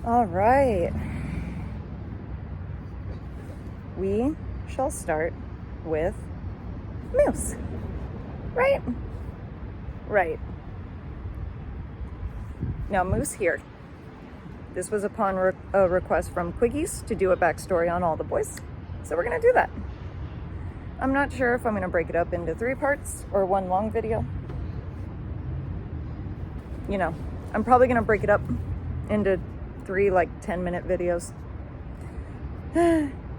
All right. We shall start with Moose. Right? Right. Now, Moose here. This was upon a request from Quiggies to do a backstory on all the boys. So we're going to do that. I'm not sure if I'm going to break it up into 3 parts or one long video. You know, I'm probably going to break it up into 3 like 10-minute videos.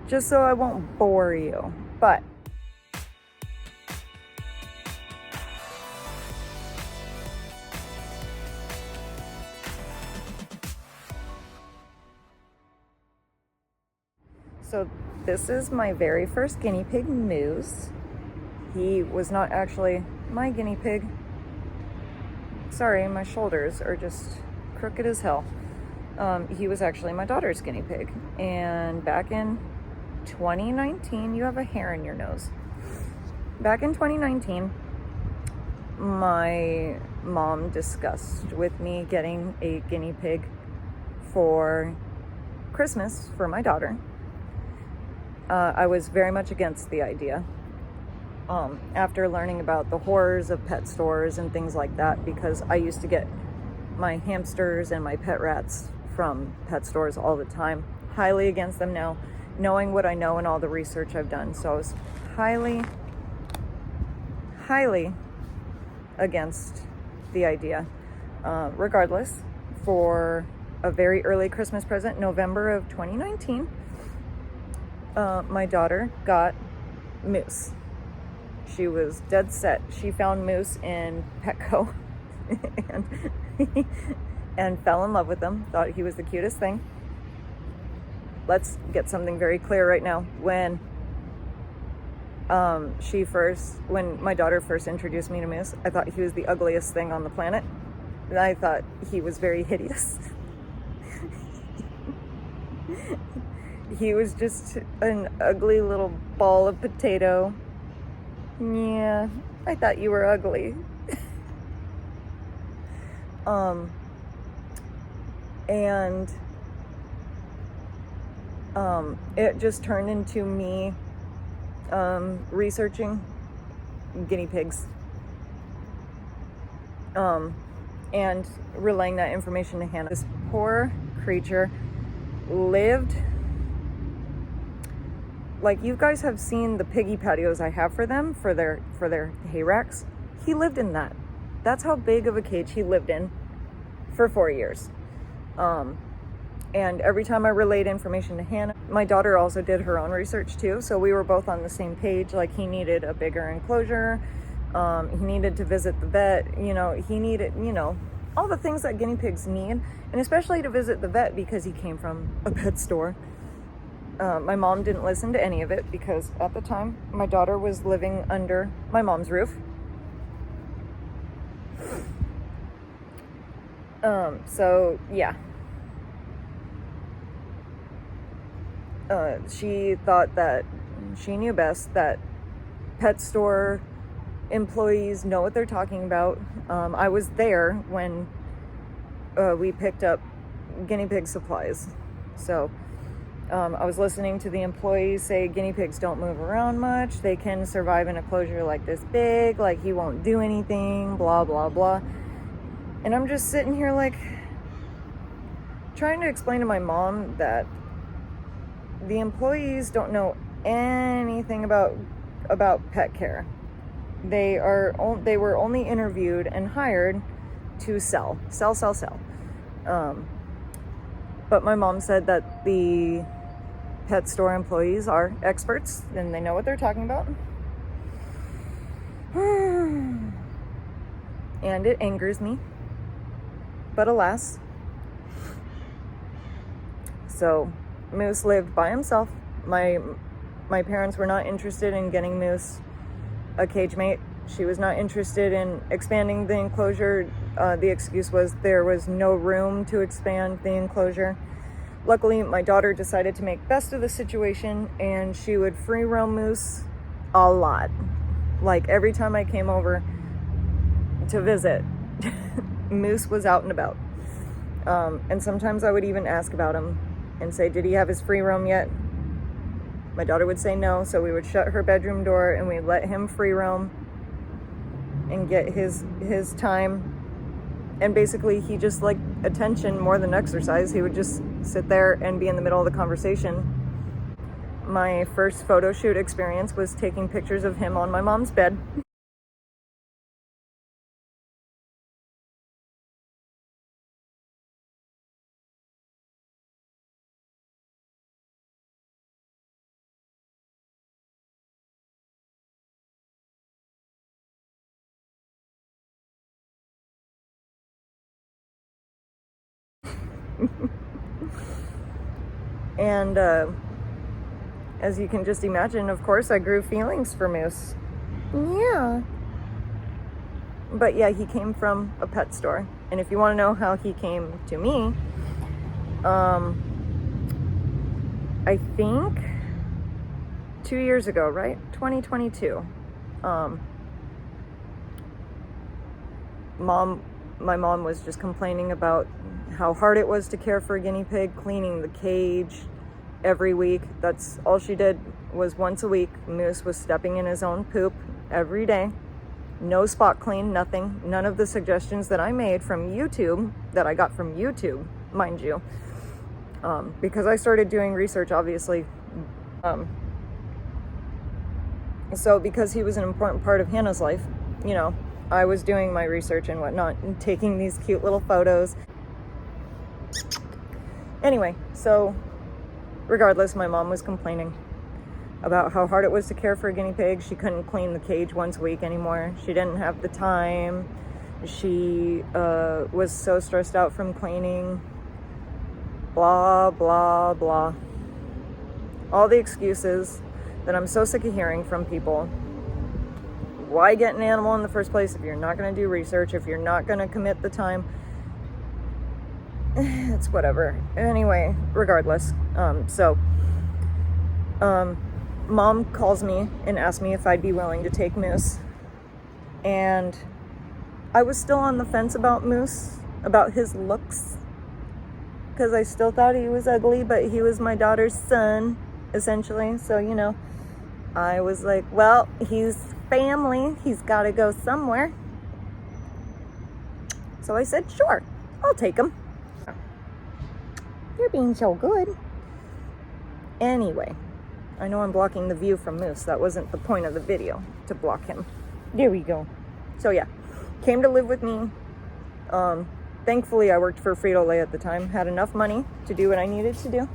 Just so I won't bore you. But so this is my very first guinea pig, Moose. He was not actually my guinea pig. Sorry, my shoulders are just crooked as hell. He was actually my daughter's guinea pig. And back in 2019, you have a hair in your nose. Back in 2019, my mom discussed with me getting a guinea pig for Christmas for my daughter. I was very much against the idea. After learning about the horrors of pet stores and things like that, because I used to get my hamsters and my pet rats from pet stores all the time. Highly against them now, knowing what I know and all the research I've done. So I was highly against the idea. Regardless, for a very early Christmas present, November of 2019, my daughter got Moose. She was dead set. She found Moose in Petco and fell in love with him. Thought he was the cutest thing. Let's get something very clear right now. When my daughter first introduced me to Moose, I thought he was the ugliest thing on the planet. And I thought he was very hideous. He was just an ugly little ball of potato. Yeah, I thought you were ugly. And it just turned into me researching guinea pigs and relaying that information to Hannah. This poor creature lived, like, you guys have seen the Piggy Patios I have for them for their hay racks. He lived in that. That's how big of a cage he lived in for 4 years. And every time I relayed information to Hannah, my daughter also did her own research too, so we were both on the same page. Like, he needed a bigger enclosure, he needed to visit the vet, he needed, all the things that guinea pigs need, and especially to visit the vet because he came from a pet store. My mom didn't listen to any of it because at the time my daughter was living under my mom's roof. So yeah. She thought that she knew best, that pet store employees know what they're talking about. I was there when we picked up guinea pig supplies. So I was listening to the employees say guinea pigs don't move around much. They can survive in a closure like this big, like he won't do anything, blah, blah, blah. And I'm just sitting here like trying to explain to my mom that the employees don't know anything about pet care. They were only interviewed and hired to sell. But my mom said that the pet store employees are experts and they know what they're talking about. And it angers me. But alas. So Moose lived by himself. My parents were not interested in getting Moose a cage mate. She was not interested in expanding the enclosure. The excuse was there was no room to expand the enclosure. Luckily, my daughter decided to make best of the situation, and she would free roam Moose a lot. Like, every time I came over to visit, Moose was out and about. And sometimes I would even ask about him and say, did he have his free roam yet? My daughter would say no, so we would shut her bedroom door and we'd let him free roam and get his time. And basically he just liked attention more than exercise. He would just sit there and be in the middle of the conversation. My first photo shoot experience was taking pictures of him on my mom's bed. And as you can just imagine, of course, I grew feelings for Moose. Yeah. But yeah, he came from a pet store. And if you want to know how he came to me, I think 2 years ago, right? 2022. My mom was just complaining about how hard it was to care for a guinea pig, cleaning the cage every week. That's all she did, was once a week. Moose was stepping in his own poop every day. No spot clean, nothing. None of the suggestions that I made from YouTube, that I got from YouTube, mind you. Because I started doing research, obviously. So because he was an important part of Hannah's life, you know, I was doing my research and whatnot and taking these cute little photos. Anyway, so regardless, my mom was complaining about how hard it was to care for a guinea pig. She couldn't clean the cage once a week anymore. She didn't have the time. She was so stressed out from cleaning. Blah, blah, blah. All the excuses that I'm so sick of hearing from people. Why get an animal in the first place if you're not going to do research, if you're not going to commit the time? It's whatever. Anyway, regardless. Mom calls me and asks me if I'd be willing to take Moose. And I was still on the fence about Moose, about his looks, because I still thought he was ugly, but he was my daughter's son, essentially. So, you know, I was like, well, he's family. He's got to go somewhere. So I said, sure, I'll take him. You're being so good. Anyway, I know I'm blocking the view from Moose. That wasn't the point of the video, to block him. There we go. So yeah, came to live with me. Thankfully, I worked for Frito-Lay at the time, had enough money to do what I needed to do.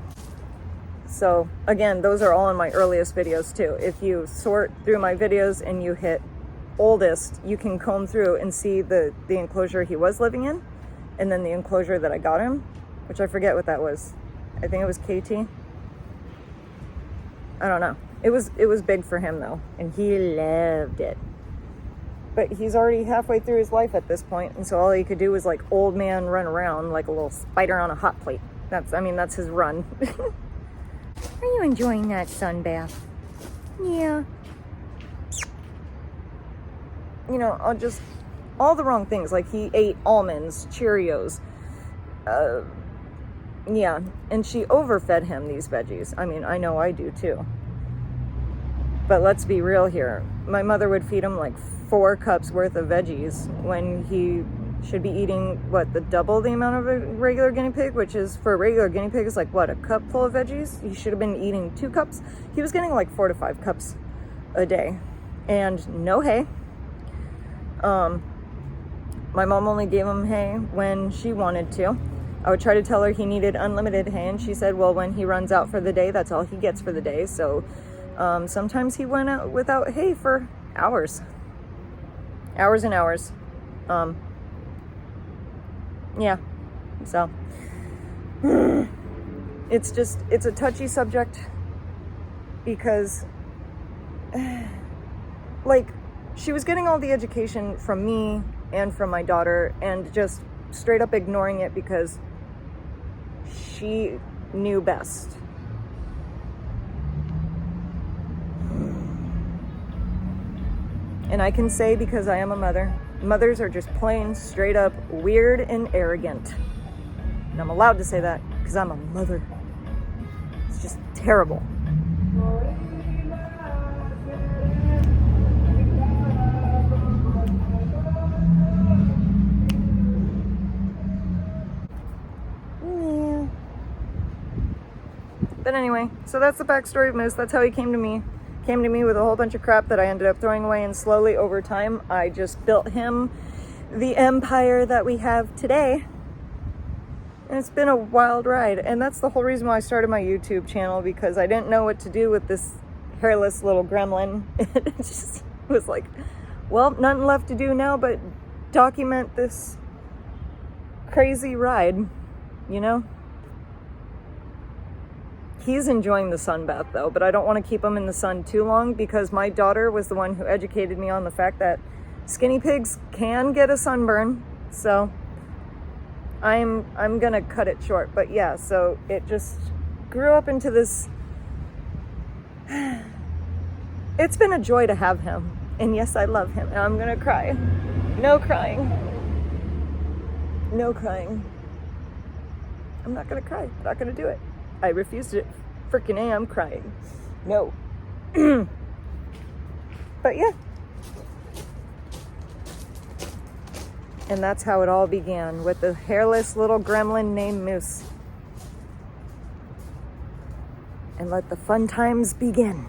So again, those are all in my earliest videos too. If you sort through my videos and you hit oldest, you can comb through and see the enclosure he was living in, and then the enclosure that I got him, which I forget what that was. I think it was KT. I don't know. It was big for him though, and he loved it. But he's already halfway through his life at this point, and so all he could do was like old man run around like a little spider on a hot plate. That's his run. Are you enjoying that sun bath? Yeah. You know, all the wrong things. Like he ate almonds, Cheerios. Yeah, and she overfed him these veggies. I mean, I know I do too. But let's be real here. My mother would feed him like 4 cups worth of veggies when he should be eating, what, the double the amount of a regular guinea pig, which is, for a regular guinea pig, is like, what, a cup full of veggies? He should have been eating 2 cups. He was getting like 4 to 5 cups a day. And no hay. My mom only gave him hay when she wanted to. I would try to tell her he needed unlimited hay, and she said, well, when he runs out for the day, that's all he gets for the day. So sometimes he went out without hay for hours. Hours and hours. Yeah, so it's a touchy subject because like she was getting all the education from me and from my daughter and just straight up ignoring it because she knew best. And I can say, because I am a mother, mothers are just plain straight up weird and arrogant. And I'm allowed to say that because I'm a mother. It's just terrible. Yeah. But anyway, so that's the backstory of Moose. That's how he came to me. Came to me with a whole bunch of crap that I ended up throwing away, and slowly over time, I just built him the empire that we have today. And it's been a wild ride. And that's the whole reason why I started my YouTube channel, because I didn't know what to do with this hairless little gremlin. It just was like, well, nothing left to do now but document this crazy ride, you know? He's enjoying the sun bath though, but I don't want to keep him in the sun too long, because my daughter was the one who educated me on the fact that skinny pigs can get a sunburn. So I'm gonna cut it short. But yeah, so it just grew up into this. It's been a joy to have him, and yes, I love him. And I'm gonna cry. No crying. No crying. I'm not gonna cry. I'm not gonna do it. I refused it. Freaking A, I'm crying. No. But yeah. And that's how it all began, with the hairless little gremlin named Moose. And let the fun times begin.